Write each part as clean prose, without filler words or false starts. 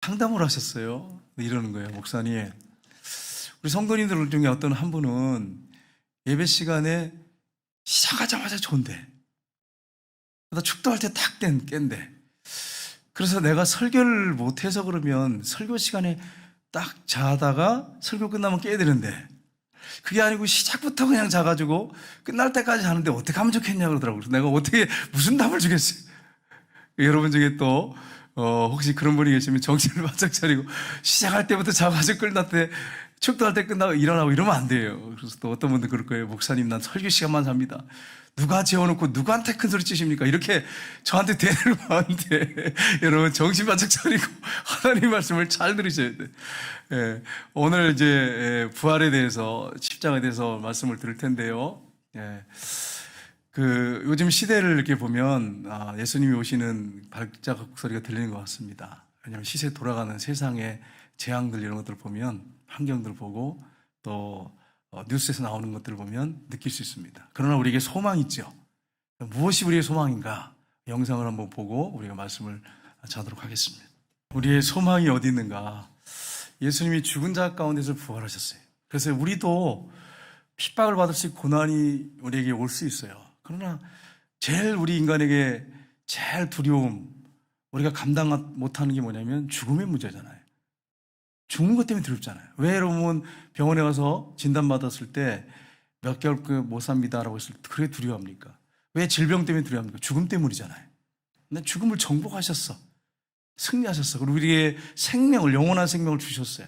상담을 하셨어요. 이러는 거예요. 목사님, 우리 성도님들 중에 어떤 한 분은 예배 시간에 시작하자마자 좋은데 그러다 축도할 때 딱 깬대. 그래서 내가 설교를 못해서 그러면 설교 시간에 딱 자다가 설교 끝나면 깨야 되는데 그게 아니고 시작부터 그냥 자가지고 끝날 때까지 자는데 어떻게 하면 좋겠냐 그러더라고요. 그래서 내가 어떻게 무슨 답을 주겠어요. 여러분 중에 또 혹시 그런 분이 계시면 정신을 바짝 차리고 시작할 때부터 자가지고 끝날 때 축도할 때 끝나고 일어나고 이러면 안 돼요. 그래서 또 어떤 분들 그럴 거예요. 목사님, 난 설교 시간만 잡니다. 누가 재워놓고 누구한테 큰 소리 치십니까? 이렇게 저한테 대들을 하는데 여러분 정신 바짝 차리고 하나님 말씀을 잘 들으셔야 돼요. 예, 오늘 이제 부활에 대해서 십자가에 대해서 말씀을 드릴 텐데요. 예, 요즘 시대를 이렇게 보면 예수님이 오시는 발자국 소리가 들리는 것 같습니다. 왜냐하면 시세 돌아가는 세상의 재앙들 이런 것들을 보면 환경들을 보고 또 뉴스에서 나오는 것들을 보면 느낄 수 있습니다. 그러나 우리에게 소망이 있죠. 무엇이 우리의 소망인가? 영상을 한번 보고 우리가 말씀을 자도록 하겠습니다. 우리의 소망이 어디 있는가? 예수님이 죽은 자 가운데서 부활하셨어요. 그래서 우리도 핍박을 받을 수 있고 고난이 우리에게 올 수 있어요. 그러나 제일 우리 인간에게 제일 두려움, 우리가 감당 못하는 게 뭐냐면 죽음의 문제잖아요. 죽는 것 때문에 두렵잖아요. 왜 여러분 병원에 가서 진단받았을 때 몇 개월 못 삽니다라고 했을 때 그게 두려워합니까? 왜 질병 때문에 두려워합니까? 죽음 때문이잖아요. 근데 죽음을 정복하셨어. 승리하셨어. 그리고 우리의 생명을, 영원한 생명을 주셨어요.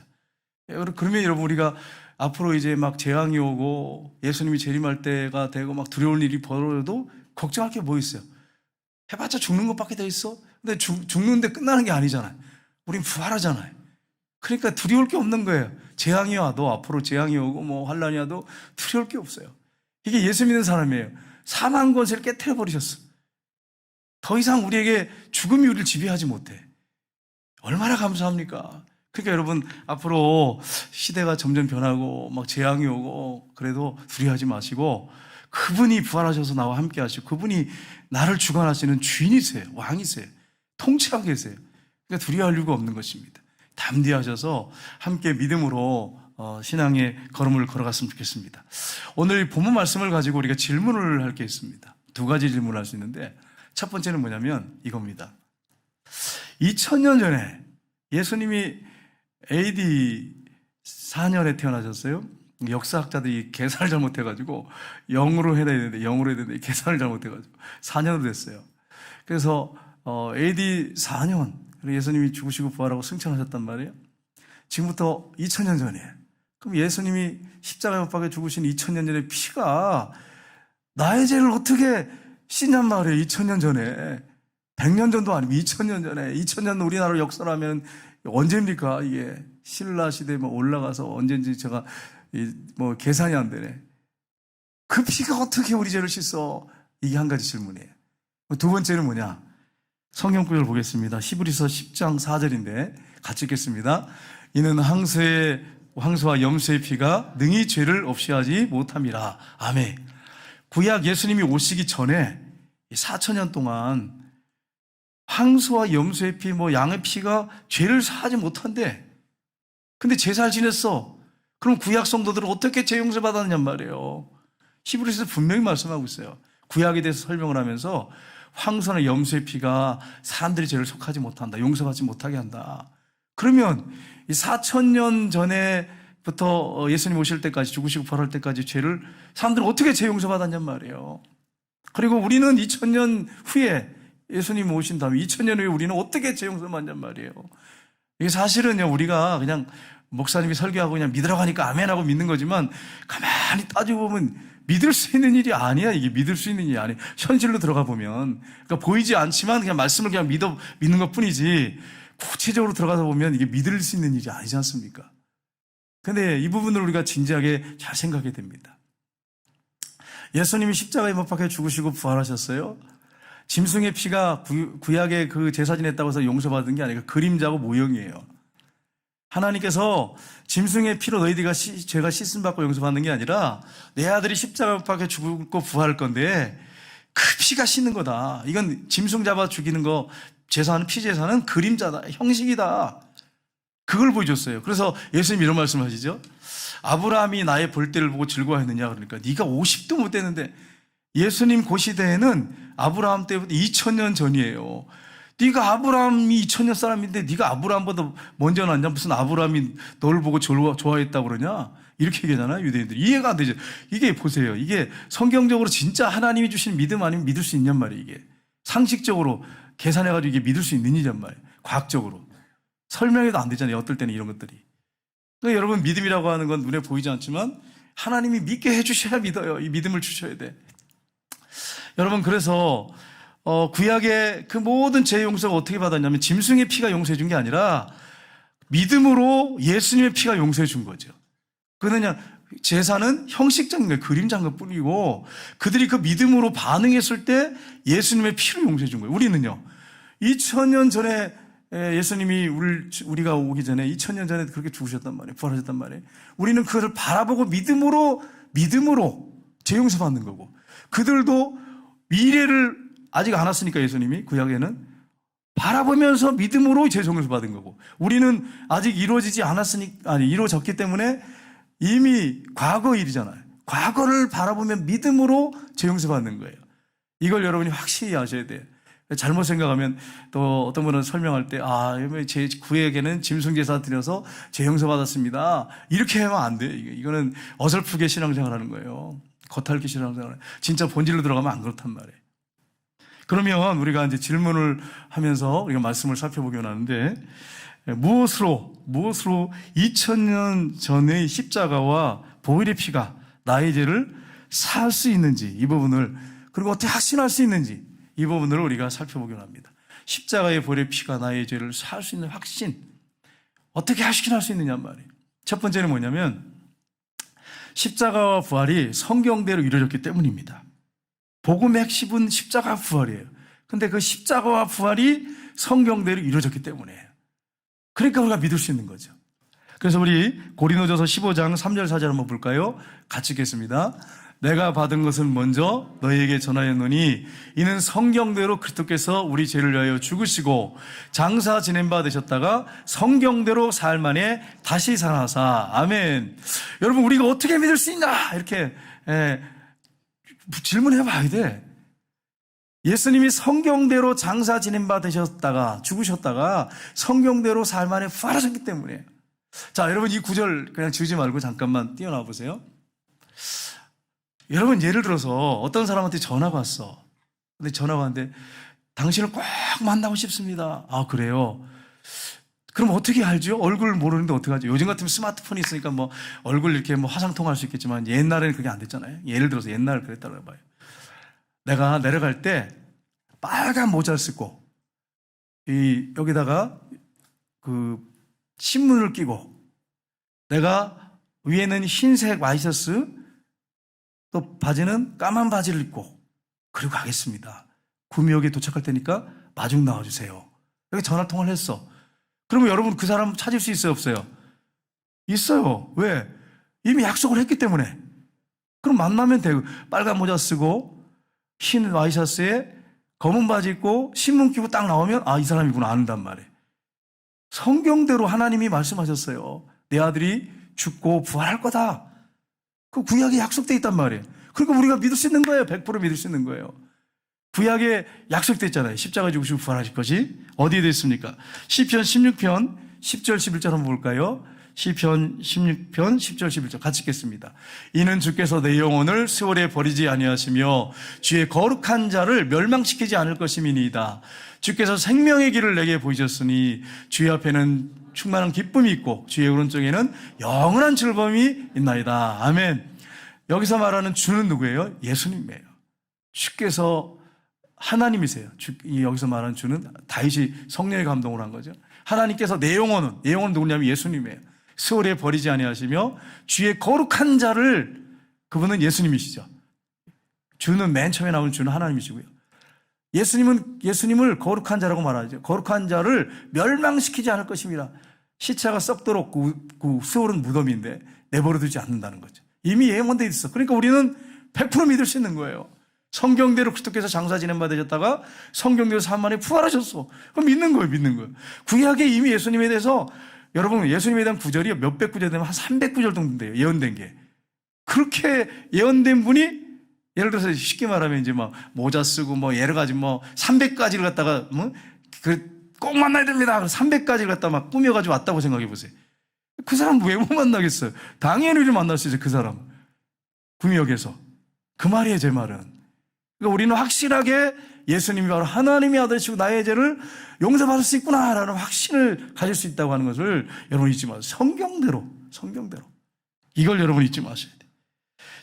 그러면 여러분 우리가 앞으로 이제 막 재앙이 오고 예수님이 재림할 때가 되고 막 두려울 일이 벌어도 걱정할 게 뭐 있어요? 해봤자 죽는 것밖에 더 있어? 근데 죽는데 끝나는 게 아니잖아요. 우린 부활하잖아요. 그러니까 두려울 게 없는 거예요. 재앙이 와도 앞으로 재앙이 오고 뭐 환란이 와도 두려울 게 없어요. 이게 예수 믿는 사람이에요. 사망 권세를 깨트려 버리셨어. 더 이상 우리에게 죽음이 우리를 지배하지 못해. 얼마나 감사합니까? 그러니까 여러분 앞으로 시대가 점점 변하고 막 재앙이 오고 그래도 두려워하지 마시고 그분이 부활하셔서 나와 함께 하시고 그분이 나를 주관하시는 주인이세요. 왕이세요. 통치하고 계세요. 그러니까 두려워할 이유가 없는 것입니다. 담대하셔서 함께 믿음으로 신앙의 걸음을 걸어갔으면 좋겠습니다. 오늘 본문 말씀을 가지고 우리가 질문을 할 게 있습니다. 두 가지 질문을 할 수 있는데 첫 번째는 뭐냐면 이겁니다. 2000년 전에 예수님이 AD 4년에 태어나셨어요. 역사학자들이 계산을 잘못해가지고 0으로 해야 되는데 계산을 잘못해가지고 4년으로 됐어요. 그래서 AD 4년 예수님이 죽으시고 부활하고 승천하셨단 말이에요. 지금부터 2000년 전이에요. 그럼 예수님이 십자가에 못 박혀 죽으신 2000년 전의 피가 나의 죄를 어떻게 씻냔 말이에요. 2000년 전에 100년 전도 아니고 2000년 전에 2000년 우리나라 역사라면 언제입니까? 이게 신라 시대에 올라가서 언제인지 제가 뭐 계산이 안 되네. 그 피가 어떻게 우리 죄를 씻어? 이게 한 가지 질문이에요. 두 번째는 뭐냐? 성경 구절 보겠습니다. 히브리서 10장 4절인데 같이 읽겠습니다. 이는 황소와 염소의 피가 능히 죄를 없이 하지 못함이라. 아멘. 구약 예수님이 오시기 전에 4000년 동안 황소와 염소의 피, 양의 피가 죄를 사하지 못한대. 근데 제사를 지냈어. 그럼 구약 성도들은 어떻게 죄 용서 받았냔 말이에요. 히브리서에서 분명히 말씀하고 있어요. 구약에 대해서 설명을 하면서 황소나 염소의 피가 사람들이 죄를 속하지 못한다. 용서받지 못하게 한다. 그러면 이 4000년 전에부터 예수님 오실 때까지 죽으시고 부활할 때까지 죄를 사람들은 어떻게 죄 용서받았냔 말이에요. 그리고 우리는 2000년 후에 예수님 오신 다음에 2000년 후에 우리는 어떻게 죄 용서받냔 말이에요. 이게 사실은요 우리가 그냥 목사님이 설교하고 그냥 믿으라고 하니까 아멘하고 믿는 거지만 가만히 따지고 보면 믿을 수 있는 일이 아니야. 이게 믿을 수 있는 일이 아니야. 현실로 들어가 보면 그러니까 보이지 않지만 그냥 말씀을 그냥 믿는 것뿐이지 구체적으로 들어가서 보면 이게 믿을 수 있는 일이 아니지 않습니까? 근데 이 부분을 우리가 진지하게 잘 생각해야 됩니다. 예수님이 십자가에 못 박혀 죽으시고 부활하셨어요. 짐승의 피가 구약의 그 제사 지냈다고 해서 용서받은 게 아니라 그림자고 모형이에요. 하나님께서 짐승의 피로 너희들이 죄가 씻음받고 용서받는 게 아니라 내 아들이 십자가에 못 박혀 죽고 부활할 건데 그 피가 씻는 거다. 이건 짐승 잡아 죽이는 거 제사하는 피 제사는 그림자다. 형식이다. 그걸 보여줬어요. 그래서 예수님 이런 말씀 하시죠. 아브라함이 나의 볼 때를 보고 즐거워했느냐 그러니까 네가 50도 못 됐는데, 예수님 그 시대에는 아브라함 때부터 2000년 전이에요. 네가 아브라함이 2000년 사람인데 네가 아브라함보다 먼저 났냐? 무슨 아브라함이 너를 보고 좋아했다고 그러냐? 이렇게 얘기하잖아요, 유대인들이. 이해가 안 되죠. 이게 보세요. 이게 성경적으로 진짜 하나님이 주신 믿음 아니면 믿을 수 있냔 말이에요. 이게 상식적으로 계산해가지고 이게 믿을 수 있는 일이란 말이에요. 과학적으로 설명해도 안 되잖아요, 어떨 때는 이런 것들이. 그러니까 여러분, 믿음이라고 하는 건 눈에 보이지 않지만 하나님이 믿게 해주셔야 믿어요. 이 믿음을 주셔야 돼. 여러분, 그래서 구약의 그 모든 죄 용서가 어떻게 받았냐면 짐승의 피가 용서해 준 게 아니라 믿음으로 예수님의 피가 용서해 준 거죠. 그냥 제사는 형식적인 거예요. 그림자인 것 뿐이고, 그들이 그 믿음으로 반응했을 때 예수님의 피로 용서해 준 거예요. 우리는요, 2000년 전에 예수님이 우리가 오기 전에 2000년 전에 그렇게 죽으셨단 말이에요. 부활하셨단 말이에요. 우리는 그것을 바라보고 믿음으로 죄 용서 받는 거고, 그들도 미래를 아직 안 왔으니까 예수님이 구약에는 바라보면서 믿음으로 죄 용서 받은 거고, 우리는 아직 이루어졌기 때문에 이미 과거 일이잖아요. 과거를 바라보면 믿음으로 죄 용서 받는 거예요. 이걸 여러분이 확실히 아셔야 돼요. 잘못 생각하면 또 어떤 분은 설명할 때, 제 구에게는 짐승 제사 드려서 죄 용서 받았습니다, 이렇게 하면 안 돼요. 이거는 어설프게 신앙생활 하는 거예요. 겉핥기 신앙생활. 진짜 본질로 들어가면 안 그렇단 말이에요. 그러면 우리가 이제 질문을 하면서 우리가 말씀을 살펴보기로 하는데, 무엇으로 2000년 전의 십자가와 보혈의 피가 나의 죄를 살 수 있는지, 이 부분을, 그리고 어떻게 확신할 수 있는지, 이 부분을 우리가 살펴보기로 합니다. 십자가의 보혈의 피가 나의 죄를 살 수 있는 확신, 어떻게 확신할 수 있느냐 말이에요. 첫 번째는 뭐냐면 십자가와 부활이 성경대로 이루어졌기 때문입니다. 복음의 핵심은 십자가 부활이에요. 근데 그 십자가와 부활이 성경대로 이루어졌기 때문이에요. 그러니까 우리가 믿을 수 있는 거죠. 그래서 우리 고린도전서 15장 3절 4절 한번 볼까요? 같이 읽겠습니다. 내가 받은 것을 먼저 너희에게 전하였노니 이는 성경대로 그리스도께서 우리 죄를 위하여 죽으시고 장사 지낸 바 되셨다가 성경대로 사흘 만에 다시 살아나사. 아멘. 여러분, 우리가 어떻게 믿을 수 있나? 이렇게 질문해 봐야 돼. 예수님이 성경대로 장사 지낸 바 되셨다가 죽으셨다가 성경대로 사흘 만에 부활하셨기 때문에. 자, 여러분, 이 구절 그냥 지우지 말고 잠깐만 띄어놔 보세요. 여러분, 예를 들어서 어떤 사람한테 전화가 왔어. 근데 전화가 왔는데 당신을 꼭 만나고 싶습니다. 아, 그래요? 그럼 어떻게 알죠? 얼굴 모르는데 어떻게 하죠? 요즘 같으면 스마트폰이 있으니까 뭐 얼굴 이렇게 뭐 화상통화할 수 있겠지만 옛날에는 그게 안 됐잖아요. 예를 들어서 옛날 그랬다고 해봐요. 내가 내려갈 때 빨간 모자를 쓰고 여기다가 그 신문을 끼고 내가 위에는 흰색 와이셔츠 또 바지는 까만 바지를 입고 그리고 가겠습니다. 구미역에 도착할 테니까 마중 나와주세요. 여기 전화통화를 했어. 그러면 여러분 그 사람 찾을 수 있어요, 없어요? 있어요. 왜? 이미 약속을 했기 때문에. 그럼 만나면 되고, 빨간 모자 쓰고 흰 와이셔츠에 검은 바지 입고 신문 끼고 딱 나오면 이 사람이구나 안단 말이에요. 성경대로 하나님이 말씀하셨어요. 내 아들이 죽고 부활할 거다. 그 구약에 약속돼 있단 말이에요. 그러니까 우리가 믿을 수 있는 거예요. 100% 믿을 수 있는 거예요. 구약에 약속돼 있잖아요. 십자가 죽으시고 부활하실 것이. 어디에 되어 있습니까? 시편 16편 10절 11절 한번 볼까요? 시편 16편 10절 11절 같이 읽겠습니다. 이는 주께서 내 영혼을 세월에 버리지 아니하시며 주의 거룩한 자를 멸망시키지 않을 것임이니이다. 주께서 생명의 길을 내게 보이셨으니 주의 앞에는 충만한 기쁨이 있고 주의 오른쪽에는 영원한 즐거움이 있나이다. 아멘. 여기서 말하는 주는 누구예요? 예수님이에요. 주께서 하나님이세요. 여기서 말하는 주는 다윗이 성령의 감동을 한 거죠. 하나님께서 내 영혼은 누구냐면 예수님이에요. 세월에 버리지 아니하시며 주의 거룩한 자를, 그분은 예수님이시죠. 주는 맨 처음에 나온 주는 하나님이시고요. 예수님을 거룩한 자라고 말하죠. 거룩한 자를 멸망시키지 않을 것입니다. 시체가 썩도록 그 세월은 무덤인데 내버려두지 않는다는 거죠. 이미 예언되어 있어. 그러니까 우리는 100% 믿을 수 있는 거예요. 성경대로 그리스도께서 장사 지낸 바 되셨다가 성경대로 사흘 만에 부활하셨어. 그럼 믿는 거예요. 구약에 이미 예수님에 대해서 여러분, 예수님에 대한 구절이 몇백 구절 되면 한 300구절 정도 돼요. 예언된 게. 그렇게 예언된 분이 예를 들어서 쉽게 말하면 이제 막 모자 쓰고 뭐 여러 가지 뭐 300가지를 갖다가 꼭 만나야 됩니다. 300가지를 갖다 막 꾸며가지고 왔다고 생각해 보세요. 그 사람 왜 못 만나겠어요? 당연히 우리 만날 수 있어요. 그 사람. 구미역에서. 그 말이에요, 제 말은. 그러니까 우리는 확실하게 예수님이 바로 하나님의 아들이시고 나의 죄를 용서받을 수 있구나라는 확신을 가질 수 있다고 하는 것을 여러분 잊지 마세요. 성경대로. 이걸 여러분 잊지 마셔야 돼요.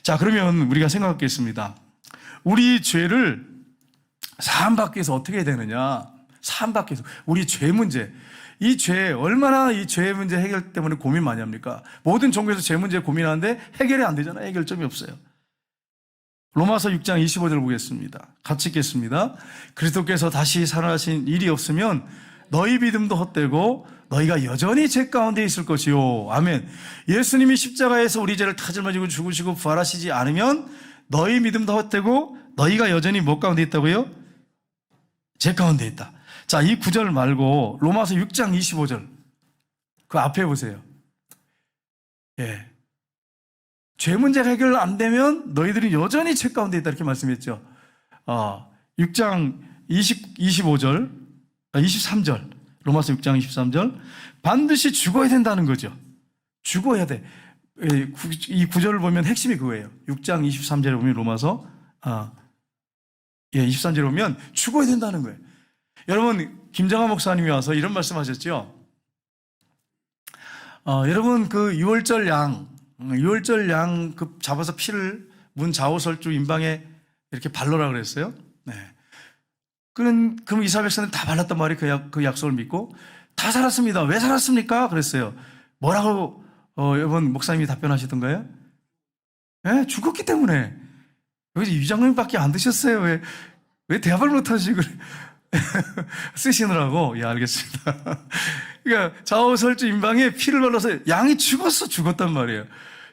자, 그러면 우리가 생각하겠습니다. 우리 죄를 사함받기 위해서 어떻게 해야 되느냐? 사함받기 위해서 우리 죄 문제, 이 죄, 얼마나 이 죄 문제 해결 때문에 고민 많이 합니까? 모든 종교에서 죄 문제 고민하는데 해결이 안 되잖아요. 해결점이 없어요. 로마서 6장 25절 보겠습니다. 같이 읽겠습니다. 그리스도께서 다시 살아나신 일이 없으면 너희 믿음도 헛되고 너희가 여전히 죄 가운데 있을 것이요. 아멘. 예수님이 십자가에서 우리 죄를 타질머지고 죽으시고 부활하시지 않으면 너희 믿음도 헛되고 너희가 여전히 뭐 가운데 있다고요? 죄 가운데 있다. 자, 이 구절 말고 로마서 6장 25절 그 앞에 보세요. 예. 죄 문제가 해결 안 되면 너희들이 여전히 죄 가운데 있다 이렇게 말씀했죠. 6장 25절, 23절, 로마서 6장 23절 반드시 죽어야 된다는 거죠. 죽어야 돼. 이 구절을 보면 핵심이 그거예요. 6장 23절에 보면 로마서 23절에 보면 죽어야 된다는 거예요. 여러분, 김정하 목사님이 와서 이런 말씀하셨죠. 여러분, 그 6월절 양 잡아서 피를 문 좌우설주 임방에 이렇게 발로라 그랬어요. 네. 그럼 이스라엘 백성들은 다 발랐단 말이에요. 그 약속을 믿고. 다 살았습니다. 왜 살았습니까? 그랬어요. 뭐라고 여러분 목사님이 답변하시던가요? 네, 죽었기 때문에. 여기 유장님밖에 안 드셨어요. 왜 대답을 못하시고 쓰시느라고. 예, 알겠습니다. 그러니까 좌우설주 임방에 피를 발라서 양이 죽었단 말이에요.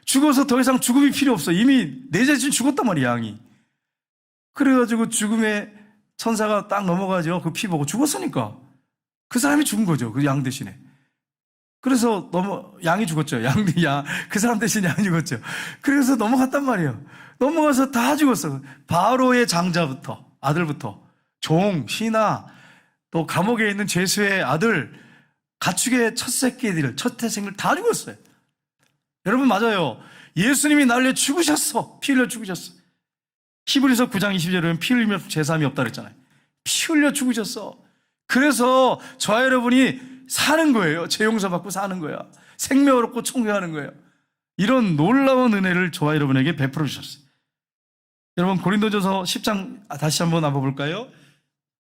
죽어서 더 이상 죽음이 필요 없어. 이미 내 자신 죽었단 말이에요, 양이. 그래가지고 죽음의 천사가 딱 넘어가죠. 그 피 보고 죽었으니까. 그 사람이 죽은 거죠. 그 양 대신에. 그래서 양이 죽었죠. 그 사람 대신 양이 죽었죠. 그래서 넘어갔단 말이에요. 넘어가서 다 죽었어. 바로의 장자부터, 아들부터, 종, 신하, 또 감옥에 있는 죄수의 아들, 가축의 첫 새끼들, 첫 태생들 다 죽었어요. 여러분, 맞아요. 예수님이 날려 죽으셨어. 피 흘려 죽으셨어. 히브리서 9장 20절에 보면 피 흘리면 죄사함이 없다 그랬잖아요. 피 흘려 죽으셨어. 그래서 저와 여러분이 사는 거예요. 죄 용서받고 사는 거야. 생명을 얻고 총회하는 거예요. 이런 놀라운 은혜를 저와 여러분에게 베풀어 주셨어요. 여러분, 고린도전서 10장 다시 한번 나눠볼까요?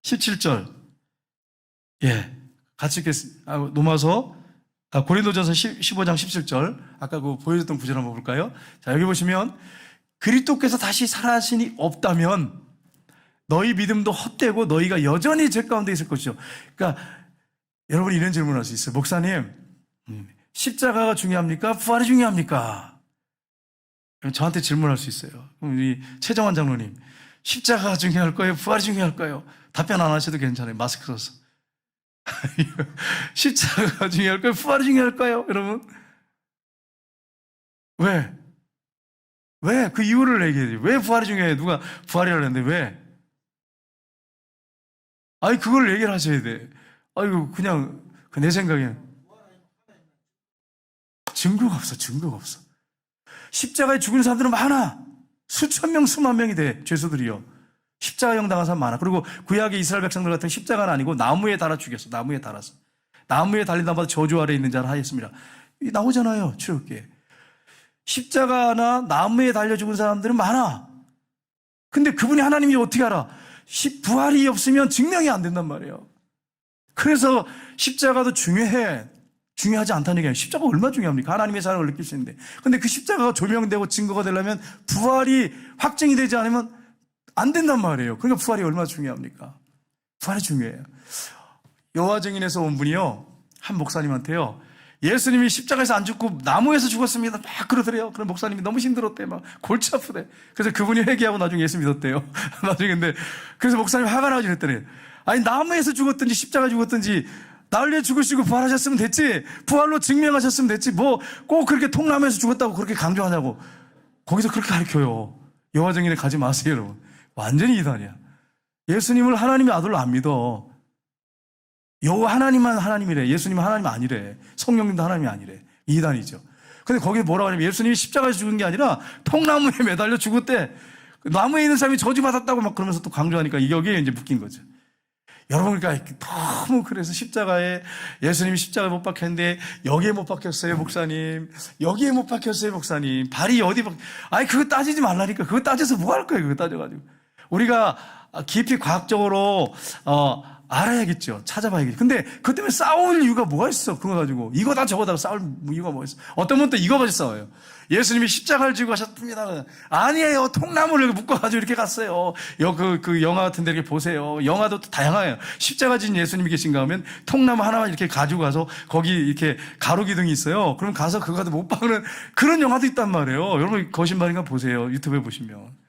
17절. 예, 같이 읽겠습니다. 고린도전서 15장 17절. 아까 그 보여줬던 구절 한번 볼까요? 자, 여기 보시면 그리스도께서 다시 살아나시니 없다면 너희 믿음도 헛되고 너희가 여전히 죄 가운데 있을 것이죠. 그러니까 여러분이 이런 질문을 할 수 있어요. 목사님, 십자가가 중요합니까? 부활이 중요합니까? 저한테 질문할 수 있어요. 그럼 우리 최정환 장로님, 십자가가 중요할 거예요? 부활이 중요할까요? 답변 안 하셔도 괜찮아요. 마스크 써서. 십자가가 중요할까요? 부활이 중요할까요? 여러분? 왜? 그 이유를 얘기해야지. 왜 부활이 중요해요? 누가 부활이라고 했는데 왜? 그걸 얘기를 하셔야 돼. 그냥 내 생각에는 증거가 없어. 십자가에 죽은 사람들은 많아. 수천 명, 수만 명이 돼. 죄수들이요. 십자가형 당한 사람 많아. 그리고 구약의 이스라엘 백성들 같은 십자가는 아니고 나무에 달아 죽였어. 나무에 달아서. 나무에 달린 나무마다 저주 아래 있는 자를 하였습니다. 나오잖아요. 출애굽기에. 십자가나 나무에 달려 죽은 사람들은 많아. 근데 그분이 하나님이 어떻게 알아? 부활이 없으면 증명이 안 된단 말이에요. 그래서 십자가도 중요하지 않다는 얘기예요. 십자가가 얼마나 중요합니까? 하나님의 사랑을 느낄 수 있는데. 근데 그 십자가가 조명되고 증거가 되려면 부활이 확증이 되지 않으면 안 된단 말이에요. 그러니까 부활이 얼마나 중요합니까? 부활이 중요해요. 여호와 증인에서 온 분이요, 한 목사님한테요, 예수님이 십자가에서 안 죽고 나무에서 죽었습니다. 막 그러더래요. 그럼 목사님이 너무 힘들었대. 막 골치 아프대. 그래서 그분이 회개하고 나중에 예수 믿었대요. 나중에 그래서 목사님이 화가 나가지고 그랬더니, 나무에서 죽었든지 십자가 죽었든지 나를 위해 죽으시고 부활하셨으면 됐지. 부활로 증명하셨으면 됐지. 뭐 꼭 그렇게 통나무에서 죽었다고 그렇게 강조하냐고. 거기서 그렇게 가르쳐요. 여호와 증인에 가지 마세요, 여러분. 완전히 이단이야. 예수님을 하나님의 아들로 안 믿어. 여호와 하나님만 하나님이래. 예수님은 하나님 아니래. 성령님도 하나님이 아니래. 이단이죠. 근데 거기에 뭐라고 하냐면 예수님이 십자가에서 죽은 게 아니라 통나무에 매달려 죽었대. 나무에 있는 사람이 저주받았다고 막 그러면서 또 강조하니까 여기에 이제 묶인 거죠. 여러분, 그러니까 너무 그래서 십자가에 예수님이 십자가에 못 박혔는데 여기에 못 박혔어요, 목사님. 여기에 못 박혔어요, 목사님. 발이 어디 아니, 그거 따지지 말라니까. 그거 따져서 뭐 할 거예요, 그거 따져가지고. 우리가 깊이 과학적으로, 알아야겠죠. 찾아봐야겠죠. 근데 그것 때문에 싸울 이유가 뭐가 있어, 그거 가지고. 이거다 저거다 싸울 이유가 뭐가 있어. 어떤 분은 또 이거 가지고 싸워요. 예수님이 십자가를 지고 가셨습니다. 아니에요. 통나무를 묶어가지고 이렇게 갔어요. 그 영화 같은 데 이렇게 보세요. 영화도 또 다양해요. 십자가 진 예수님이 계신가 하면 통나무 하나만 이렇게 가지고 가서 거기 이렇게 가로기둥이 있어요. 그럼 가서 그거 가지고 못 박는 그런 영화도 있단 말이에요. 여러분, 거짓말인가 보세요. 유튜브에 보시면.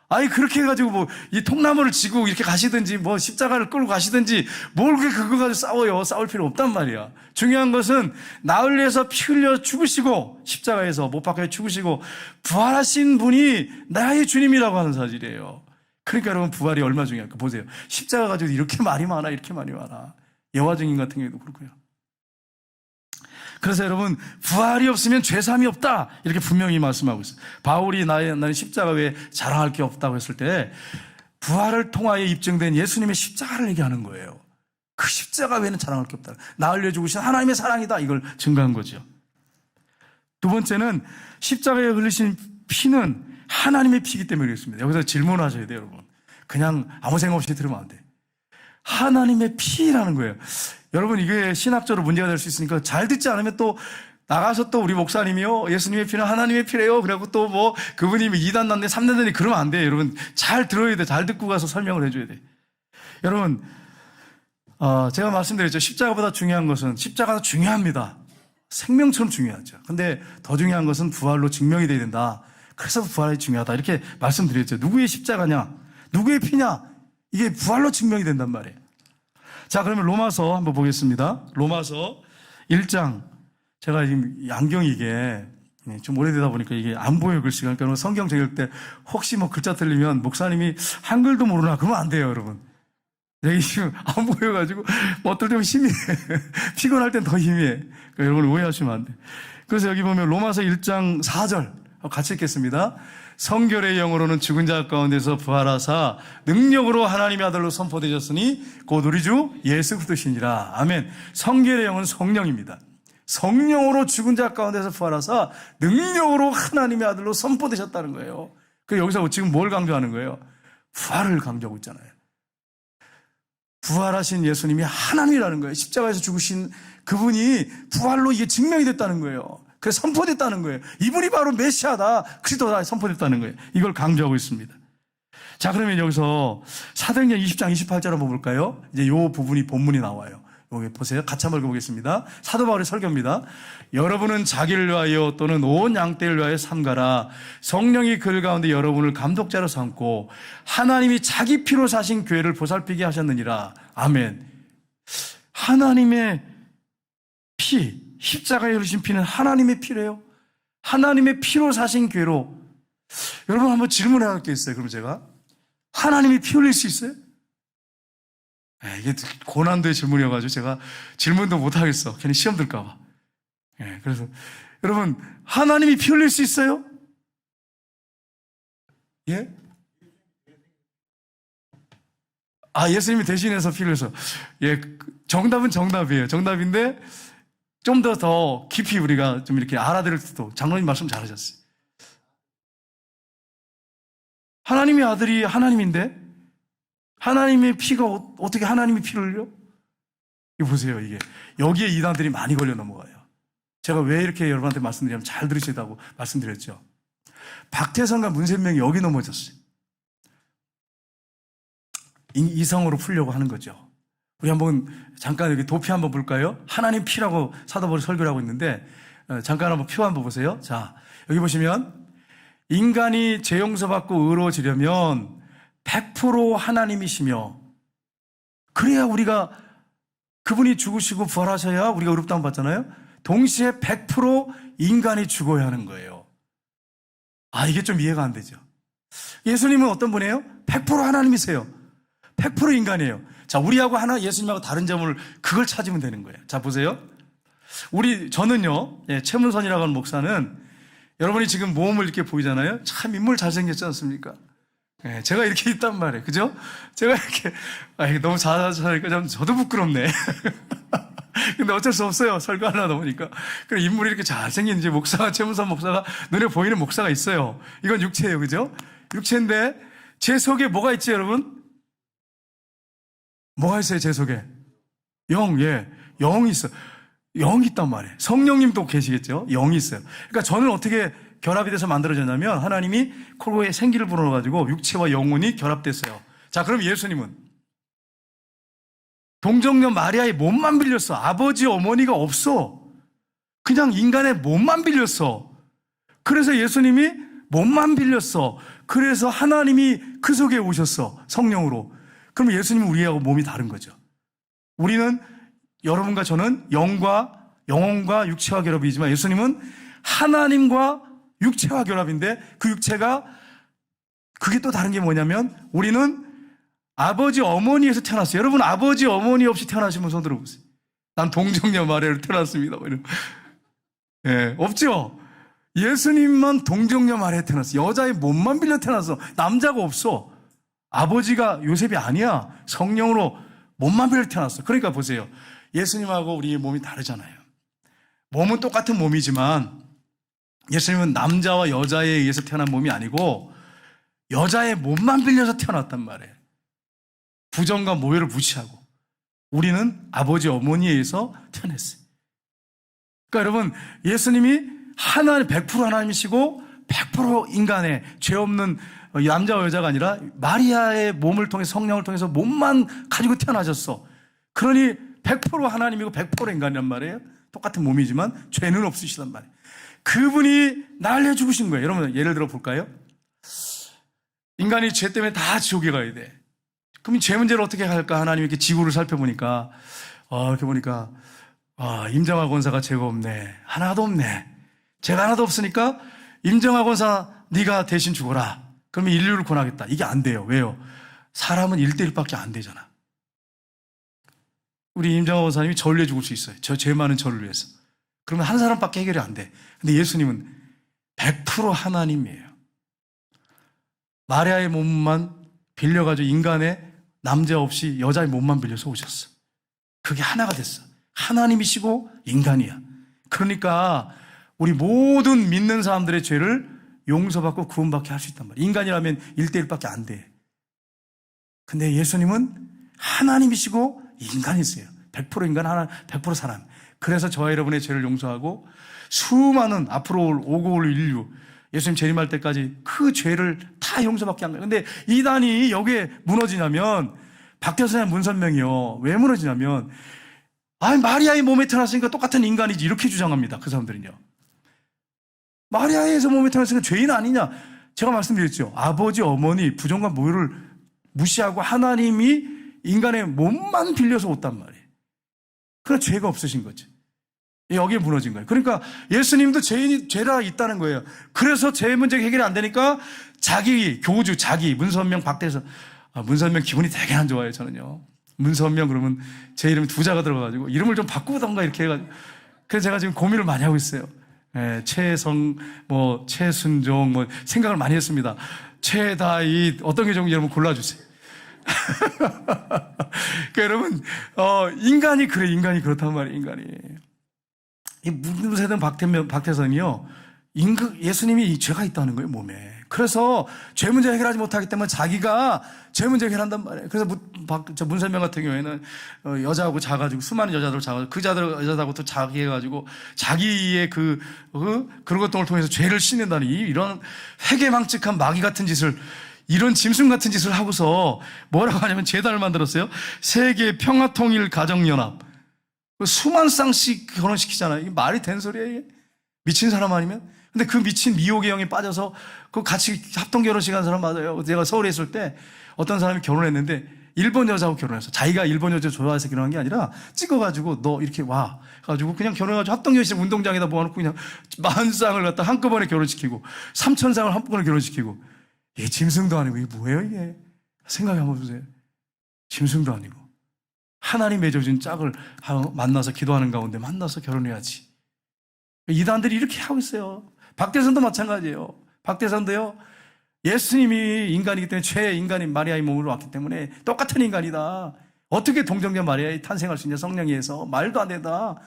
아니, 그렇게 해가지고 뭐, 이 통나무를 지고 이렇게 가시든지, 뭐, 십자가를 끌고 가시든지, 뭘 그렇게 그거 가지고 싸워요. 싸울 필요 없단 말이야. 중요한 것은, 나를 위해서 피 흘려 죽으시고, 십자가에서 못 박혀 죽으시고, 부활하신 분이 나의 주님이라고 하는 사실이에요. 그러니까 여러분, 부활이 얼마나 중요할까. 보세요. 십자가 가지고 이렇게 말이 많아, 이렇게 말이 많아. 여호와 증인 같은 경우도 그렇고요. 그래서 여러분, 부활이 없으면 죄사함이 없다, 이렇게 분명히 말씀하고 있어요. 바울이 나는 십자가 외에 자랑할 게 없다고 했을 때 부활을 통하여 입증된 예수님의 십자가를 얘기하는 거예요. 그 십자가 외에는 자랑할 게 없다. 나를 위해 죽으신 하나님의 사랑이다, 이걸 증거한 거죠. 두 번째는 십자가에 흘리신 피는 하나님의 피이기 때문에 그렇습니다. 여기서 질문하셔야 돼요, 여러분. 그냥 아무 생각 없이 들으면 안 돼. 하나님의 피라는 거예요. 여러분, 이게 신학적으로 문제가 될 수 있으니까 잘 듣지 않으면 또 나가서 또 우리 목사님이요, 예수님의 피는 하나님의 피래요. 그래갖고 또 뭐 그분이 2단 났네, 3단 났네, 그러면 안 돼요. 여러분, 잘 들어야 돼. 잘 듣고 가서 설명을 해줘야 돼. 여러분, 제가 말씀드렸죠. 십자가보다 중요한 것은, 십자가도 중요합니다. 생명처럼 중요하죠. 근데 더 중요한 것은 부활로 증명이 돼야 된다. 그래서 부활이 중요하다, 이렇게 말씀드렸죠. 누구의 십자가냐, 누구의 피냐, 이게 부활로 증명이 된단 말이에요. 자, 그러면 로마서 한번 보겠습니다. 로마서 1장. 제가 지금 안경이 이게 좀 오래되다 보니까 이게 안 보여요, 글씨가. 그러니까 성경 읽을 때 혹시 뭐 글자 틀리면 목사님이 한글도 모르나 그러면 안 돼요, 여러분. 여기 지금 안 보여가지고 뭐 어떨 때면 힘이 피곤할 땐 더 힘이해. 그러니까 여러분 오해하시면 안 돼. 그래서 여기 보면 로마서 1장 4절 같이 읽겠습니다. 성결의 영으로는 죽은 자 가운데서 부활하사 능력으로 하나님의 아들로 선포되셨으니 곧 우리 주 예수 그리스도시니라. 아멘. 성결의 영은 성령입니다. 성령으로 죽은 자 가운데서 부활하사 능력으로 하나님의 아들로 선포되셨다는 거예요. 그 여기서 지금 뭘 강조하는 거예요? 부활을 강조하고 있잖아요. 부활하신 예수님이 하나님이라는 거예요. 십자가에서 죽으신 그분이 부활로 이게 증명이 됐다는 거예요. 그래서 선포됐다는 거예요. 이분이 바로 메시아다, 그리스도다, 선포됐다는 거예요. 이걸 강조하고 있습니다. 자, 그러면 여기서 사도행전 20장 28절 한번 볼까요? 이제 요 부분이 본문이 나와요. 여기 보세요. 같이 한번 읽어보겠습니다. 사도 바울의 설교입니다. 여러분은 자기를 위하여 또는 온 양떼를 위하여 삼가라. 성령이 그 가운데 여러분을 감독자로 삼고 하나님이 자기 피로 사신 교회를 보살피게 하셨느니라. 아멘. 하나님의 피, 십자가에 흘리신 피는 하나님의 피래요. 하나님의 피로 사신 교회로. 여러분, 한번 질문할 게 있어요. 그럼 제가 하나님이 피 흘릴 수 있어요? 이게 고난도의 질문이어가지고 제가 질문도 못하겠어. 괜히 시험 들까봐. 그래서 여러분, 하나님이 피 흘릴 수 있어요? 예? 예수님이 대신해서 피 흘려서. 예, 정답은 정답이에요. 정답인데 좀 더 깊이 우리가 좀 이렇게 알아들을 때도 장로님 말씀 잘하셨어요. 하나님의 아들이 하나님인데 하나님의 피가 어떻게 하나님의 피를 흘려? 이거 보세요, 이게. 여기에 이단들이 많이 걸려 넘어가요. 제가 왜 이렇게 여러분한테 말씀드리냐면 잘 들으시다고 말씀드렸죠. 박태선과 문센명이 여기 넘어졌어요. 이성으로 풀려고 하는 거죠. 우리 한번 잠깐 여기 도피 한번 볼까요? 하나님 피라고 사도 바울이 설교를 하고 있는데 잠깐 한번 표 한번 보세요. 자, 여기 보시면 인간이 죄 용서받고 의로워지려면 100% 하나님이시며 그래야 우리가 그분이 죽으시고 부활하셔야 우리가 의롭다함 받잖아요. 동시에 100% 인간이 죽어야 하는 거예요. 이게 좀 이해가 안 되죠. 예수님은 어떤 분이에요? 100% 하나님이세요. 100% 인간이에요. 자, 우리하고 예수님하고 다른 점을 그걸 찾으면 되는 거예요. 자, 보세요. 저는요, 최문선이라고 하는 목사는 여러분이 지금 몸을 이렇게 보이잖아요. 참 인물 잘생겼지 않습니까? 제가 이렇게 있단 말이에요. 그죠? 제가 이렇게, 너무 잘하니까 저도 부끄럽네. 근데 어쩔 수 없어요. 설교하려다 보니까. 그래, 인물이 이렇게 잘생긴 이제 최문선 목사가 눈에 보이는 목사가 있어요. 이건 육체예요. 그죠? 육체인데, 제 속에 뭐가 있지, 여러분? 뭐가 있어요, 제 속에? 영이 있어요. 영이 있단 말이에요. 성령님도 계시겠죠? 영이 있어요. 그러니까 저는 어떻게 결합이 돼서 만들어졌냐면 하나님이 코로에 생기를 불어넣어가지고 육체와 영혼이 결합됐어요. 자, 그럼 예수님은 동정녀 마리아의 몸만 빌렸어. 아버지, 어머니가 없어. 그냥 인간의 몸만 빌렸어. 그래서 예수님이 몸만 빌렸어. 그래서 하나님이 그 속에 오셨어. 성령으로. 그럼 예수님은 우리하고 몸이 다른 거죠. 우리는 여러분과 저는 영혼과 육체와 결합이지만 예수님은 하나님과 육체와 결합인데 그 육체가 그게 또 다른 게 뭐냐면 우리는 아버지 어머니에서 태어났어요. 여러분 아버지 어머니 없이 태어나시면 손 들어보세요. 난 동정녀 마리아로 태어났습니다. 없죠? 예수님만 동정녀 마리아에 태어났어. 여자의 몸만 빌려 태어났어. 남자가 없어. 아버지가 요셉이 아니야. 성령으로 몸만 빌려 태어났어. 그러니까 보세요. 예수님하고 우리의 몸이 다르잖아요. 몸은 똑같은 몸이지만 예수님은 남자와 여자에 의해서 태어난 몸이 아니고 여자의 몸만 빌려서 태어났단 말이에요. 부정과 모욕을 무시하고 우리는 아버지 어머니에 의해서 태어났어요. 그러니까 여러분 예수님이 100% 하나님이시고 100% 인간의 죄 없는 남자와 여자가 아니라 마리아의 몸을 통해 성령을 통해서 몸만 가지고 태어나셨어. 그러니 100% 하나님이고 100% 인간이란 말이에요. 똑같은 몸이지만 죄는 없으시단 말이에요. 그분이 날 위해 죽으신 거예요. 여러분 예를 들어 볼까요? 인간이 죄 때문에 다 지옥에 가야 돼. 그럼 죄 문제를 어떻게 할까? 하나님이 이렇게 지구를 살펴보니까 이렇게 보니까 임정아 권사가 죄가 없네. 하나도 없네. 죄가 하나도 없으니까 임정아 권사 네가 대신 죽어라. 그러면 인류를 구원하겠다. 이게 안 돼요. 왜요? 사람은 1대1밖에 안 되잖아. 우리 임정아 권사님이 저를 위해 죽을 수 있어요. 저 죄 많은 저를 위해서. 그러면 한 사람밖에 해결이 안 돼. 근데 예수님은 100% 하나님이에요. 마리아의 몸만 빌려가지고 인간의 남자 없이 여자의 몸만 빌려서 오셨어. 그게 하나가 됐어. 하나님이시고 인간이야. 그러니까 우리 모든 믿는 사람들의 죄를 용서받고 구원받게 할 수 있단 말이야. 인간이라면 1대1밖에 안 돼. 근데 예수님은 하나님이시고 인간이세요. 100% 인간, 100% 사람. 그래서 저와 여러분의 죄를 용서하고 수많은 앞으로 오고 올 인류, 예수님 재림할 때까지 그 죄를 다 용서받게 한 거예요. 근데 이단이 여기에 무너지냐면 박태선 문선명이요. 왜 무너지냐면 마리아의 몸에 태어났으니까 똑같은 인간이지 이렇게 주장합니다. 그 사람들은요. 마리아에서 몸에 태어났으니까 죄인 아니냐. 제가 말씀드렸죠. 아버지, 어머니, 부정과 모욕을 무시하고 하나님이 인간의 몸만 빌려서 왔단 말이에요. 그러나 죄가 없으신 거지. 여기에 무너진 거예요. 그러니까 예수님도 죄가 있다는 거예요. 그래서 죄 문제가 해결이 안 되니까 문선명, 박태선. 문선명 기분이 되게 안 좋아요, 저는요. 문선명 그러면 제 이름이 두 자가 들어가가지고 이름을 좀 바꾸던가 이렇게 해가지고. 그래서 제가 지금 고민을 많이 하고 있어요. 최성, 최순종, 생각을 많이 했습니다. 최다희, 어떤 게 좋은지 여러분 골라주세요. 그러니까 여러분, 인간이 그렇단 말이에요, 인간이. 이 문세든 박태선이요, 예수님이 죄가 있다는 거예요, 몸에. 그래서 죄 문제 해결하지 못하기 때문에 자기가 죄 문제 해결한단 말이에요. 그래서 문선명 같은 경우에는 여자하고 자가지고 수많은 여자들 자가지고 그 여자하고 또 자기 해가지고 자기의 그런 것들을 통해서 죄를 씻는다는 이런 회개망측한 마귀 같은 짓을 이런 짐승 같은 짓을 하고서 뭐라고 하냐면 재단을 만들었어요. 세계 평화통일 가정연합. 수만 쌍씩 결혼시키잖아요. 이게 말이 된 소리예요, 이게? 미친 사람 아니면? 근데 그 미친 미혹의 영에 빠져서 그 같이 합동 결혼식 한 사람 맞아요. 제가 서울에 있을 때 어떤 사람이 결혼했는데 일본 여자하고 결혼했어. 자기가 일본 여자 좋아해서 결혼한 게 아니라 찍어가지고 너 이렇게 와 가지고 그냥 결혼해가지고 합동여신 운동장에다 모아놓고 그냥 40쌍을 갖다 한꺼번에 결혼시키고 3,000쌍을 한꺼번에 결혼시키고, 이게 짐승도 아니고 이게 뭐예요 이게? 생각해 한번 보세요. 짐승도 아니고 하나님 맺어준 짝을 만나서 기도하는 가운데 만나서 결혼해야지. 이단들이 이렇게 하고 있어요. 박대선도 마찬가지예요. 박대선도요, 예수님이 인간이기 때문에 최애 인간인 마리아의 몸으로 왔기 때문에 똑같은 인간이다. 어떻게 동정녀 마리아에 탄생할 수 있냐, 성령에 의해서. 말도 안 된다.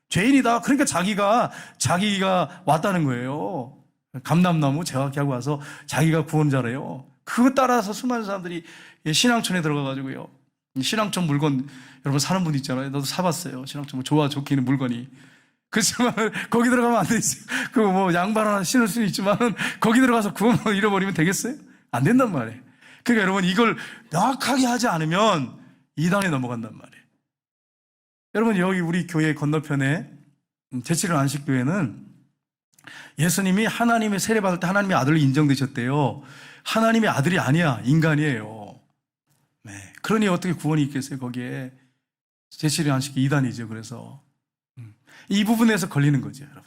죄인이다. 그러니까 자기가 왔다는 거예요. 감람나무 제각기 하고 와서 자기가 구원자래요. 그거 따라서 수많은 사람들이 신앙촌에 들어가가지고요, 신앙촌 물건 여러분 사는 분 있잖아요. 너도 사봤어요. 신앙촌 좋아 좋기는 물건이. 그렇지만 거기 들어가면 안 되지. 그거 뭐 양말 하나 신을 수는 있지만 거기 들어가서 그거 잃어버리면 되겠어요? 안 된단 말이에요. 그러니까 여러분 이걸 명확하게 하지 않으면 이단에 넘어간단 말이에요. 여러분 여기 우리 교회 건너편에 제7일 안식교회는 예수님이 하나님의 세례받을 때 하나님의 아들로 인정되셨대요. 하나님의 아들이 아니야, 인간이에요. 네. 그러니 어떻게 구원이 있겠어요 거기에. 제7일 안식교 이단이죠. 그래서 이 부분에서 걸리는 거죠, 여러분.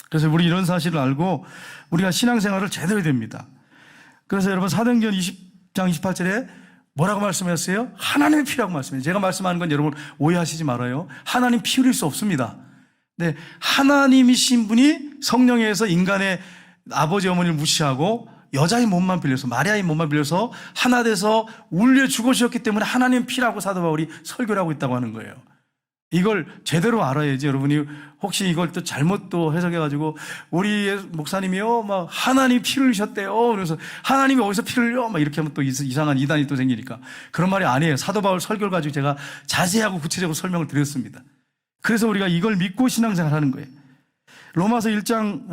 그래서 우리 이런 사실을 알고 우리가 신앙생활을 제대로 해야 됩니다. 그래서 여러분 사도행전 20장 28절에 뭐라고 말씀하셨어요? 하나님의 피라고 말씀해요. 제가 말씀하는 건 여러분 오해하시지 말아요. 하나님 피 흘릴 수 없습니다. 네, 하나님이신 분이 성령에 의해서 인간의 아버지 어머니를 무시하고 여자의 몸만 빌려서, 마리아의 몸만 빌려서 하나 돼서 울려 죽으셨기 때문에 하나님 피라고 사도 바울이 설교를 하고 있다고 하는 거예요. 이걸 제대로 알아야지. 여러분이 혹시 이걸 또 잘못 또 해석해가지고 우리 목사님이요 막 하나님 피를 흘리셨대요, 그래서 하나님이 어디서 피를 흘려 막 이렇게 하면 또 이상한 이단이 또 생기니까 그런 말이 아니에요. 사도 바울 설교를 가지고 제가 자세하고 구체적으로 설명을 드렸습니다. 그래서 우리가 이걸 믿고 신앙생활 하는 거예요. 로마서 1장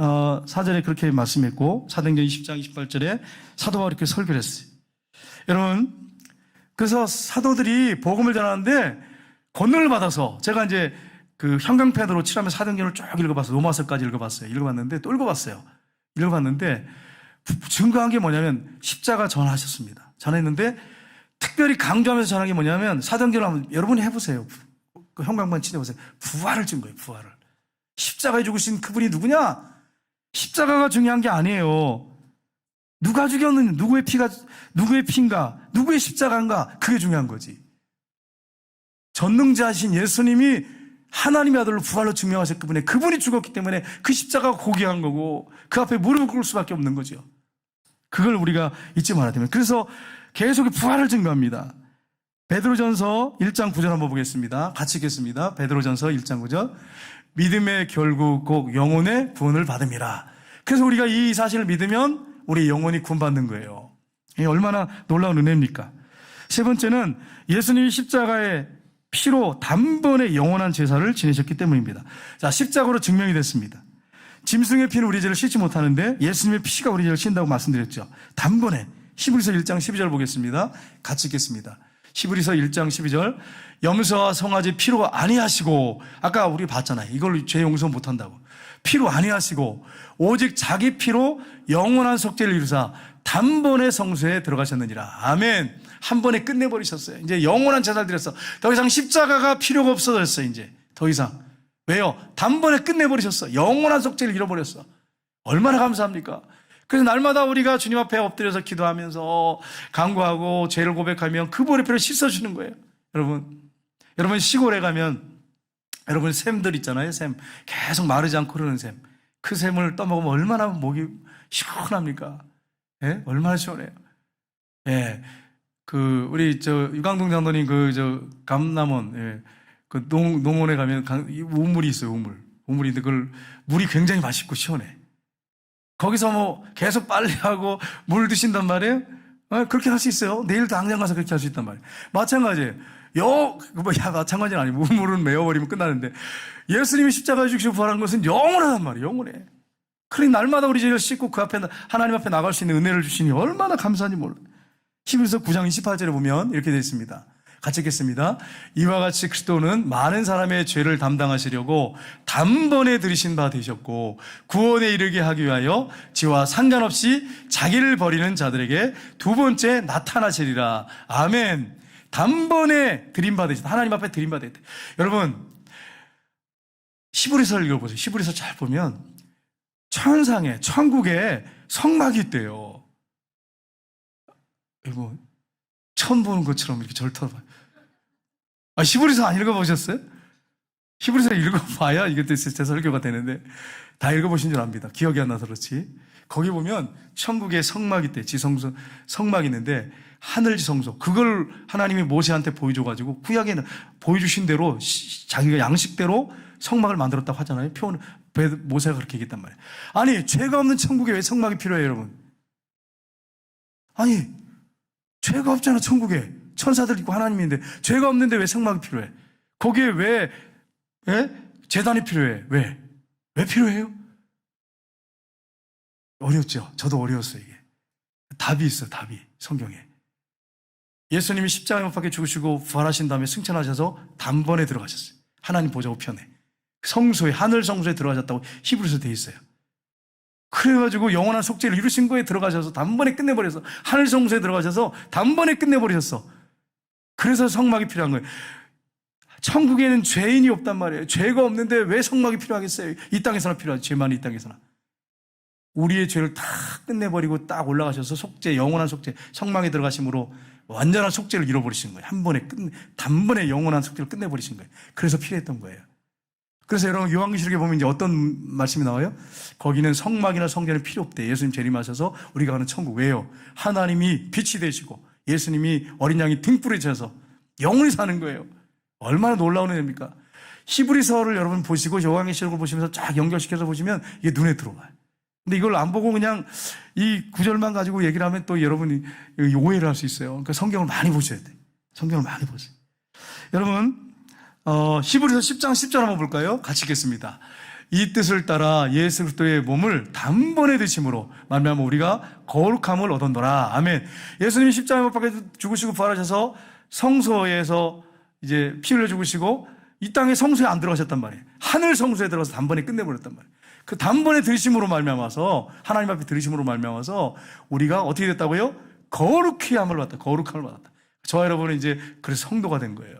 4절에 그렇게 말씀했고 사도행전 20장 28절에 사도 바울이 이렇게 설교를 했어요. 여러분, 그래서 사도들이 복음을 전하는데 권능을 받아서, 제가 이제 그 형광펜으로 칠하면서 사도행전을 쭉 읽어봤어요. 로마서까지 읽어봤는데 또 읽어봤는데 증거한 게 뭐냐면 십자가 전하셨습니다. 전했는데 특별히 강조하면서 전한 게 뭐냐면, 사도행전을 한번 여러분이 해보세요. 그 형광펜 치해보세요. 부활을 증거해요. 부활을. 십자가에 죽으신 그분이 누구냐? 십자가가 중요한 게 아니에요. 누가 죽였느냐, 누구의 피인가, 누구의 십자가인가, 그게 중요한 거지. 전능자이신 예수님이 하나님의 아들로 부활로 증명하셨기 때문에, 그분이 죽었기 때문에 그 십자가가 고귀한 거고 그 앞에 무릎을 꿇을 수밖에 없는 거죠. 그걸 우리가 잊지 말아야 됩니다. 그래서 계속 부활을 증거합니다. 베드로전서 1장 9절 한번 보겠습니다. 같이 읽겠습니다. 베드로전서 1장 9절. 믿음의 결국 곧 영혼의 구원을 받음이라. 그래서 우리가 이 사실을 믿으면 우리 영혼이 구원받는 거예요. 이게 얼마나 놀라운 은혜입니까? 세 번째는 예수님이 십자가의 피로 단번에 영원한 제사를 지내셨기 때문입니다. 자, 십자가로 증명이 됐습니다. 짐승의 피는 우리 죄를 씻지 못하는데 예수님의 피가 우리 죄를 씻는다고 말씀드렸죠. 단번에. 히브리서 1장 12절 보겠습니다. 같이 읽겠습니다. 히브리서 1장 12절. 염소와 송아지 피로 아니하시고, 아까 우리 봤잖아요. 이걸 죄 용서 못한다고. 피로 아니하시고 오직 자기 피로 영원한 속죄를 이루사 단번에 성소에 들어가셨느니라. 아멘. 한 번에 끝내버리셨어요. 이제 영원한 제사를 드렸어. 더 이상 십자가가 필요가 없어졌어요. 이제 더 이상. 왜요? 단번에 끝내버리셨어. 영원한 속죄를 잃어버렸어. 얼마나 감사합니까? 그래서 날마다 우리가 주님 앞에 엎드려서 기도하면서 간구하고 죄를 고백하면 그분의 피로 씻어주는 거예요. 여러분 시골에 가면 여러분 샘들 있잖아요. 샘. 계속 마르지 않고 흐르는 샘. 그 샘을 떠먹으면 얼마나 목이 시원합니까? 예? 얼마나 시원해요. 예. 우리 유강동 장로님 감남원, 예. 그 농원에 가면 우물이 있어요. 우물인데 물이 굉장히 맛있고 시원해. 거기서 뭐 계속 빨래하고 물 드신단 말이에요. 그렇게 할 수 있어요. 내일 당장 가서 그렇게 할 수 있단 말이에요. 마찬가지예요. 마찬가지는 아니고 우물은 메워버리면 끝나는데, 예수님이 십자가에 죽으시고 부활한 것은 영원하단 말이에요. 영원해. 그러니 날마다 우리 죄를 씻고 그 앞에, 하나님 앞에 나갈 수 있는 은혜를 주시니 얼마나 감사한지 몰라. 히브리서 9장 28절에 보면 이렇게 되어 있습니다. 같이 읽겠습니다. 이와 같이 그리스도는 많은 사람의 죄를 담당하시려고 단번에 들이신 바 되셨고, 구원에 이르게 하기 위하여 지와 상관없이 자기를 버리는 자들에게 두 번째 나타나시리라. 아멘. 단번에 드림받으셨다. 하나님 앞에 드림받았다. 여러분, 히브리서를 읽어보세요. 히브리서 잘 보면 천상에, 천국에 성막이 있대요. 여러분, 처음 보는 것처럼 이렇게 절터봐요. 히브리서 안 읽어보셨어요? 히브리서 읽어봐야 이게 제 설교가 되는데 다 읽어보신 줄 압니다. 기억이 안 나서 그렇지. 거기 보면 천국에 성막이 있대. 지성소 성막이 있는데 하늘 지성소, 그걸 하나님이 모세한테 보여줘가지고 구약에는 보여주신 대로 자기가 양식대로 성막을 만들었다고 하잖아요. 표현, 모세가 그렇게 얘기했단 말이에요. 아니, 죄가 없는 천국에 왜 성막이 필요해요, 여러분? 아니, 죄가 없잖아, 천국에. 천사들 있고 하나님인데 죄가 없는데 왜 성막이 필요해? 거기에 왜 제단이 필요해? 왜 필요해요? 어렵죠. 저도 어려웠어요, 이게. 답이 있어, 답이. 성경에. 예수님이 십자가에 못 박혀 죽으시고 부활하신 다음에 승천하셔서 단번에 들어가셨어요. 하나님 보좌 우편에. 성소에, 하늘 성소에 들어가셨다고 히브리서에 돼 있어요. 그래가지고 영원한 속죄를 이루신 거에 들어가셔서 단번에 끝내버려서, 하늘 성소에 들어가셔서 단번에 끝내버리셨어. 그래서 성막이 필요한 거예요. 천국에는 죄인이 없단 말이에요. 죄가 없는데 왜 성막이 필요하겠어요? 이 땅에서나 필요하지. 죄 많은 이 땅에서나. 우리의 죄를 다 끝내버리고 딱 올라가셔서 속죄, 영원한 속죄, 성막에 들어가심으로 완전한 속죄를 이뤄버리신 거예요. 한 번에 단번에 영원한 속죄를 끝내버리신 거예요. 그래서 필요했던 거예요. 그래서 여러분, 요한계시록에 보면 이제 어떤 말씀이 나와요? 거기는 성막이나 성전이 필요 없대. 예수님 재림하셔서 우리가 가는 천국. 왜요? 하나님이 빛이 되시고 예수님이 어린 양이 등불이 되셔서 영원히 사는 거예요. 얼마나 놀라운 은혜입니까? 히브리서를 여러분 보시고 요한계시록을 보시면서 쫙 연결시켜서 보시면 이게 눈에 들어와요. 근데 이걸 안 보고 그냥 이 구절만 가지고 얘기를 하면 또 여러분이 오해를 할 수 있어요. 그러니까 성경을 많이 보셔야 돼요. 성경을 많이 보세요. 여러분, 히브리서 10장 10절 한번 볼까요? 같이 읽겠습니다. 이 뜻을 따라 예수 그리스도의 몸을 단번에 드심으로 말미암아 우리가 거룩함을 얻었노라. 아멘. 예수님이 십자가에 못 박혀 죽으시고 부활하셔서 성소에서 이제 피 흘려 죽으시고 이 땅의 성소에 안 들어가셨단 말이에요. 하늘 성소에 들어가서 단번에 끝내버렸단 말이에요. 그 단번에 들으심으로 말미암아서, 하나님 앞에 들으심으로 말미암아서 우리가 어떻게 됐다고요? 거룩히 함을 받았다. 거룩함을 받았다. 저와 여러분은 이제 그래서 성도가 된 거예요.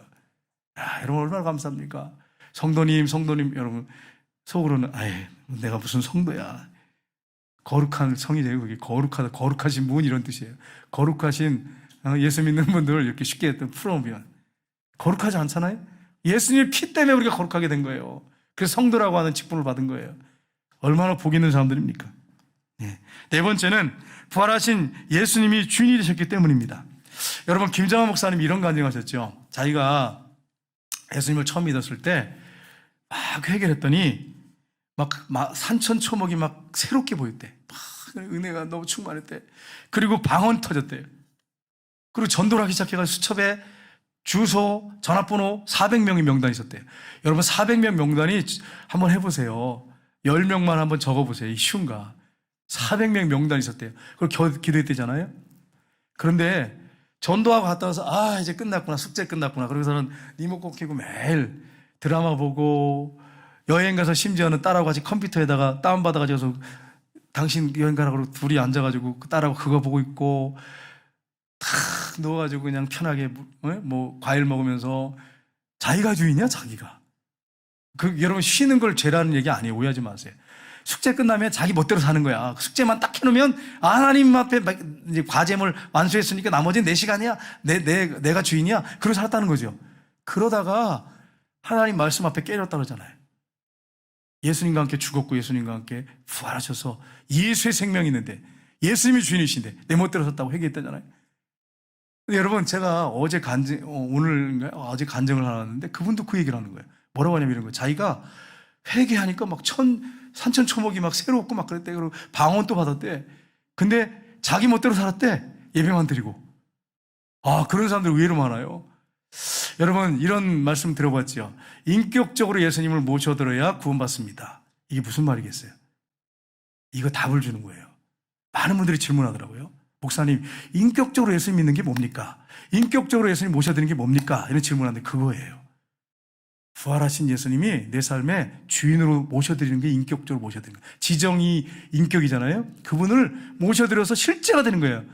여러분 얼마나 감사합니까? 성도님 여러분 속으로는 내가 무슨 성도야. 거룩한 성이죠. 그게 거룩하다, 거룩하신 분 이런 뜻이에요. 거룩하신 예수 믿는 분들을 이렇게 쉽게 풀어오면 거룩하지 않잖아요. 예수님의 피 때문에 우리가 거룩하게 된 거예요. 그래서 성도라고 하는 직분을 받은 거예요. 얼마나 복 있는 사람들입니까? 네 번째는 부활하신 예수님이 주인이 되셨기 때문입니다. 여러분, 김장환 목사님이 이런 간증하셨죠. 자기가 예수님을 처음 믿었을 때 막 회개했더니 막 산천초목이 막 새롭게 보였대. 막 은혜가 너무 충만했대. 그리고 방언 터졌대요. 그리고 전도를 하기 시작해가지고 수첩에 주소, 전화번호 400명의 명단이 있었대요. 여러분, 400명 명단이 한번 해보세요. 10명만 한번 적어보세요. 이 쉬운가. 400명 명단이 있었대요. 그걸 기도했대잖아요. 그런데 전도하고 갔다 와서 이제 끝났구나, 숙제 끝났구나. 그러고서는 리모컨 켜고 매일 드라마 보고, 여행 가서 심지어는 딸하고 같이 컴퓨터에다가 다운받아가지고 당신 여행 가라고 둘이 앉아가지고 딸하고 그거 보고 있고, 탁 누워가지고 그냥 편하게 뭐 과일 먹으면서. 자기가 주인이야, 자기가. 여러분, 쉬는 걸 죄라는 얘기 아니에요. 오해하지 마세요. 숙제 끝나면 자기 멋대로 사는 거야. 숙제만 딱 해놓으면 하나님 앞에 이제 과제물 완수했으니까 나머지는 내 시간이야. 내가 주인이야. 그러고 살았다는 거죠. 그러다가 하나님 말씀 앞에 깨졌다 그러잖아요. 예수님과 함께 죽었고 예수님과 함께 부활하셔서 예수의 생명이 있는데 예수님이 주인이신데 내 멋대로 샀다고 회개했다잖아요. 근데 여러분, 제가 어제 간증을 하는데 그분도 그 얘기를 하는 거예요. 뭐라고 하냐면 이런 거예요. 자기가 회개하니까 막 산천초목이 막 새롭고 막 그랬대. 그리고 방언도 받았대. 근데 자기 멋대로 살았대. 예배만 드리고. 그런 사람들 의외로 많아요. 여러분, 이런 말씀 들어봤죠? 인격적으로 예수님을 모셔들어야 구원받습니다. 이게 무슨 말이겠어요? 이거 답을 주는 거예요. 많은 분들이 질문하더라고요. 목사님, 인격적으로 예수님 믿는 게 뭡니까? 인격적으로 예수님 모셔드리는 게 뭡니까? 이런 질문하는데 그거예요. 부활하신 예수님이 내 삶에 주인으로 모셔드리는 게 인격적으로 모셔드리는 거예요. 지정이 인격이잖아요. 그분을 모셔드려서 실제가 되는 거예요.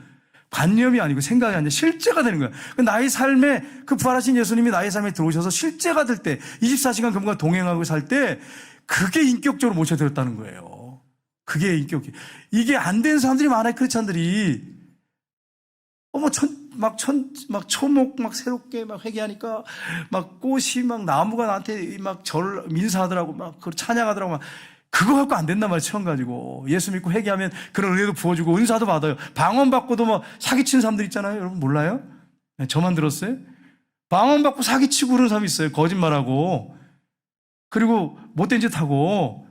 관념이 아니고 생각이 아니라 실제가 되는 거야. 나의 삶에 그 부활하신 예수님이 나의 삶에 들어오셔서 실제가 될 때 24시간 그분과 동행하고 살 때 그게 인격적으로 모셔드렸다는 거예요. 그게 인격이. 이게 안 된 사람들이 많아요. 크리스찬들이. 막 초목 막 새롭게 막 회개하니까 막 꽃이 막 나무가 나한테 막 민사하더라고 막 그 찬양하더라고 막 그거 갖고 안 된단 말이에요. 처음 가지고 예수 믿고 회개하면 그런 은혜도 부어주고 은사도 받아요. 방언 받고도 막 사기친 사람들 있잖아요. 여러분 몰라요? 네, 저만 들었어요? 방언 받고 사기치고 그런 사람이 있어요. 거짓말하고 그리고 못된 짓 하고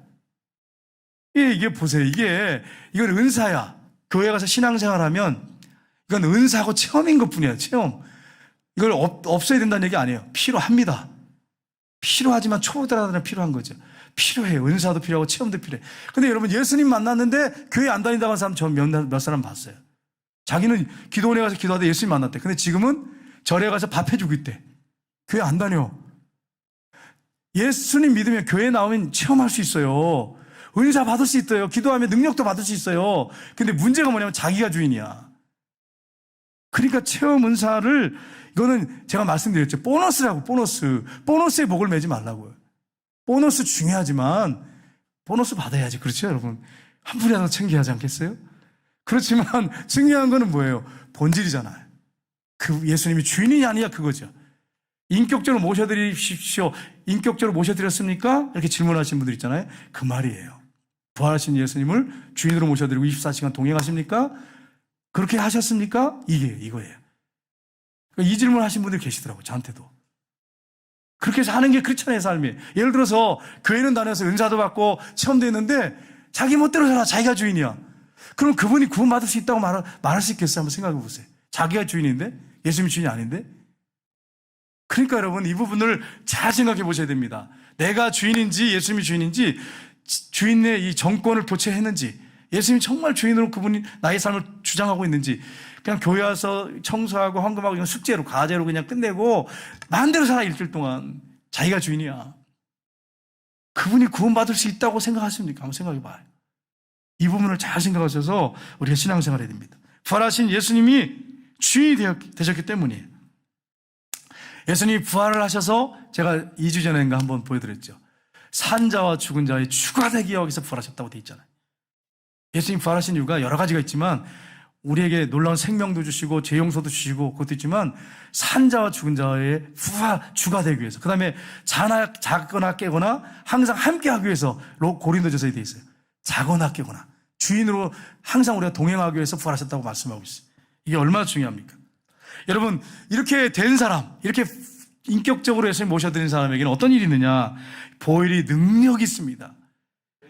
이게 보세요. 이건 은사야. 교회 가서 신앙생활하면 이건 은사하고 체험인 것뿐이야. 체험. 이걸 없어야 된다는 얘기 아니에요. 필요합니다. 필요하지만 초보자들은 필요한 거죠. 필요해요. 은사도 필요하고 체험도 필요해. 근데 여러분 예수님 만났는데 교회 안 다닌다고 하는 사람 저 몇 사람 봤어요. 자기는 기도원에 가서 기도하다 예수님 만났대. 근데 지금은 절에 가서 밥 해주고 있대. 교회 안 다녀. 예수님 믿으면 교회 나오면 체험할 수 있어요. 은사 받을 수 있어요. 기도하면 능력도 받을 수 있어요. 근데 문제가 뭐냐면 자기가 주인이야. 그러니까 체험 은사를 이거는 제가 말씀드렸죠. 보너스라고 보너스에 목을 매지 말라고요. 보너스 중요하지만 보너스 받아야지. 그렇죠 여러분? 한 푼이라도 챙겨야 하지 않겠어요? 그렇지만 중요한 거는 뭐예요? 본질이잖아요. 그 예수님이 주인이 아니냐 그거죠. 인격적으로 모셔드리십시오. 인격적으로 모셔드렸습니까? 이렇게 질문하시는 분들 있잖아요. 그 말이에요. 부활하신 예수님을 주인으로 모셔드리고 24시간 동행하십니까? 그렇게 하셨습니까? 이거예요. 이 질문 하신 분들 계시더라고요. 저한테도. 그렇게 사는 게 크리스찬의 삶이에요. 예를 들어서 교회는 다녀서 은사도 받고 체험도 했는데 자기 멋대로 살아. 자기가 주인이야. 그럼 그분이 구원받을 수 있다고 말할 수 있겠어요? 한번 생각해 보세요. 자기가 주인인데 예수님이 주인이 아닌데. 그러니까 여러분 이 부분을 잘 생각해 보셔야 됩니다. 내가 주인인지 예수님이 주인인지 주인의 이 정권을 교체했는지 예수님이 정말 주인으로 그분이 나의 삶을 주장하고 있는지 그냥 교회 와서 청소하고 헌금하고 이런 숙제로 과제로 그냥 끝내고 마음대로 살아 일주일 동안 자기가 주인이야. 그분이 구원받을 수 있다고 생각하십니까? 한번 생각해 봐요. 이 부분을 잘 생각하셔서 우리가 신앙생활 해야 됩니다. 부활하신 예수님이 주인이 되셨기 때문이에요. 예수님이 부활을 하셔서 제가 2주 전인가 한번 보여드렸죠. 산자와 죽은 자의 추가되기 위해서 부활하셨다고 돼 있잖아요. 예수님 부활하신 이유가 여러 가지가 있지만 우리에게 놀라운 생명도 주시고 죄 용서도 주시고 그것도 있지만 산자와 죽은 자의 주가 되기 위해서 그 다음에 자거나 깨거나 항상 함께 하기 위해서 고린도전서에 돼 있어요. 자거나 깨거나 주인으로 항상 우리가 동행하기 위해서 부활하셨다고 말씀하고 있어요. 이게 얼마나 중요합니까? 여러분 이렇게 된 사람 이렇게 인격적으로 예수님 모셔드린 사람에게는 어떤 일이 있느냐? 보혈이 능력이 있습니다.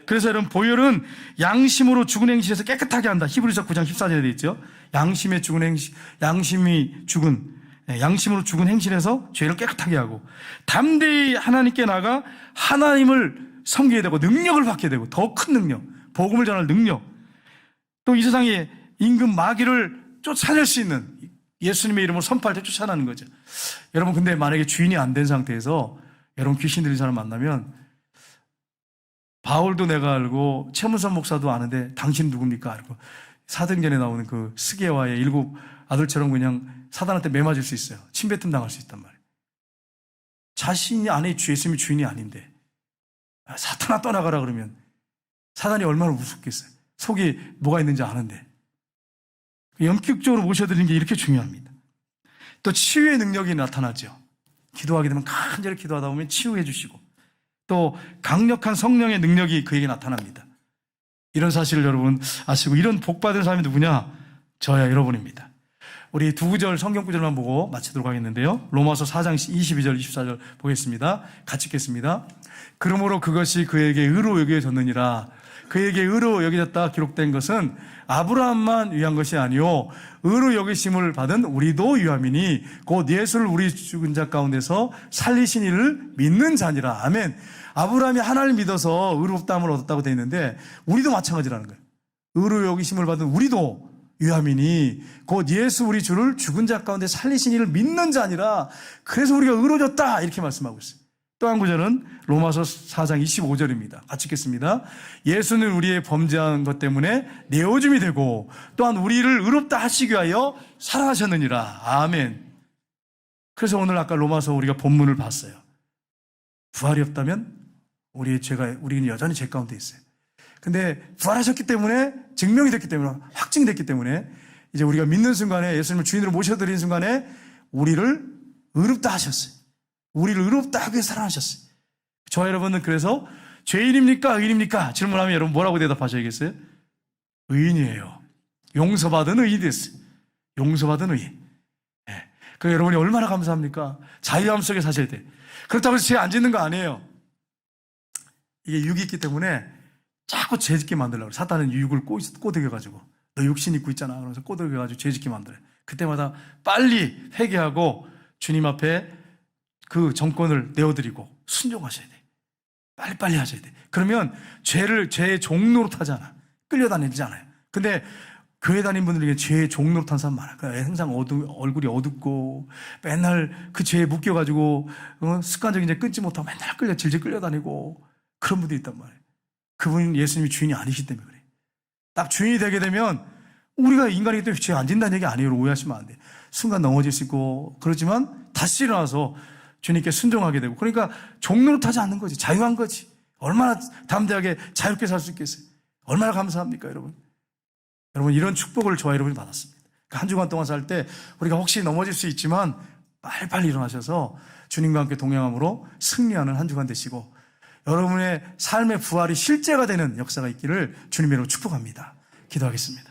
그래서 여러분 보혈은 양심으로 죽은 행실에서 깨끗하게 한다. 히브리서 9장 14절에 되어 있죠. 양심으로 죽은 행실에서 죄를 깨끗하게 하고 담대히 하나님께 나가 하나님을 섬기게 되고 능력을 받게 되고 더 큰 능력, 복음을 전할 능력, 또 이 세상에 임금 마귀를 쫓아낼 수 있는 예수님의 이름으로 선포할 때 쫓아나는 거죠. 여러분 근데 만약에 주인이 안 된 상태에서 여러분 귀신 들린 사람 만나면 바울도 내가 알고 최문선 목사도 아는데 당신 누굽니까? 알고 사도행전에 나오는 그 스게와의 7 아들처럼 그냥 사단한테 매맞을 수 있어요. 침뱉음 당할 수 있단 말이에요. 자신이 안에 예수님이 주인이 아닌데 사탄아 떠나가라 그러면 사단이 얼마나 무섭겠어요. 속에 뭐가 있는지 아는데. 영격적으로 모셔드리는 게 이렇게 중요합니다. 또 치유의 능력이 나타나죠. 기도하게 되면 간절히 기도하다 보면 치유해 주시고 또 강력한 성령의 능력이 그에게 나타납니다. 이런 사실을 여러분 아시고 이런 복받은 사람이 누구냐? 저야 여러분입니다. 우리 두 구절 성경 구절만 보고 마치도록 하겠는데요. 로마서 4장 22절 24절 보겠습니다. 같이 읽겠습니다. 그러므로 그것이 그에게 의로 여겨졌느니라. 그에게 의로 여겨졌다 기록된 것은 아브라함만 위한 것이 아니요 의로 여기심을 받은 우리도 위함이니 곧 예수를 우리 죽은 자 가운데서 살리신 이를 믿는 자니라. 아멘. 아브라함이 하나님을 믿어서 의롭다함을 얻었다고 되어 있는데 우리도 마찬가지라는 거예요. 의로 여기심을 받은 우리도 위함이니 곧 예수 우리 주를 죽은 자 가운데 살리신 이를 믿는 자니라. 그래서 우리가 의로워졌다 이렇게 말씀하고 있어요. 또 한 구절은 로마서 4장 25절입니다. 같이 읽겠습니다. 예수는 우리의 범죄한 것 때문에 내어줌이 되고 또한 우리를 의롭다 하시기 위하여 살아하셨느니라. 아멘. 그래서 오늘 아까 로마서 우리가 본문을 봤어요. 부활이 없다면 우리는 여전히 죄 가운데 있어요. 근데 부활하셨기 때문에, 증명이 됐기 때문에, 확증됐기 때문에 이제 우리가 믿는 순간에, 예수님을 주인으로 모셔드린 순간에 우리를 의롭다 하셨어요. 우리를 의롭다 하게 살아나셨어요. 저와 여러분은 그래서 죄인입니까? 의인입니까? 질문하면 여러분 뭐라고 대답하셔야겠어요? 의인이에요. 용서받은 의인이 됐어요. 용서받은 의인. 네. 그 여러분이 얼마나 감사합니까? 자유함 속에 사셔야 돼. 그렇다고 해서 죄 안 짓는 거 아니에요. 이게 육이 있기 때문에 자꾸 죄 짓게 만들려고. 사탄은 육을 꼬드겨가지고 너 육신 입고 있잖아. 그러면서 꼬드겨가지고 죄 짓게 만들어요. 그때마다 빨리 회개하고 주님 앞에 그 정권을 내어드리고 순종하셔야 돼. 빨리빨리 하셔야 돼. 그러면 죄의 종로로 타잖아. 끌려다니지 않아요. 근데 교회 다니는 분들에게 죄의 종로로 탄 사람 많아요. 항상 얼굴이 어둡고 맨날 그 죄에 묶여가지고 습관적인 죄 끊지 못하고 맨날 질질 끌려다니고 그런 분들이 있단 말이에요. 그분은 예수님이 주인이 아니시기 때문에 그래요. 딱 주인이 되게 되면 우리가 인간이기 때문에 죄 안 짓는다는 얘기 아니에요. 오해하시면 안 돼요. 순간 넘어질 수 있고 그렇지만 다시 일어나서 주님께 순종하게 되고, 그러니까 종로로 타지 않는 거지. 자유한 거지. 얼마나 담대하게 자유롭게 살 수 있겠어요. 얼마나 감사합니까, 여러분. 여러분, 이런 축복을 저와 여러분이 받았습니다. 한 주간 동안 살 때 우리가 혹시 넘어질 수 있지만 빨리빨리 일어나셔서 주님과 함께 동행함으로 승리하는 한 주간 되시고 여러분의 삶의 부활이 실제가 되는 역사가 있기를 주님의 이름으로 축복합니다. 기도하겠습니다.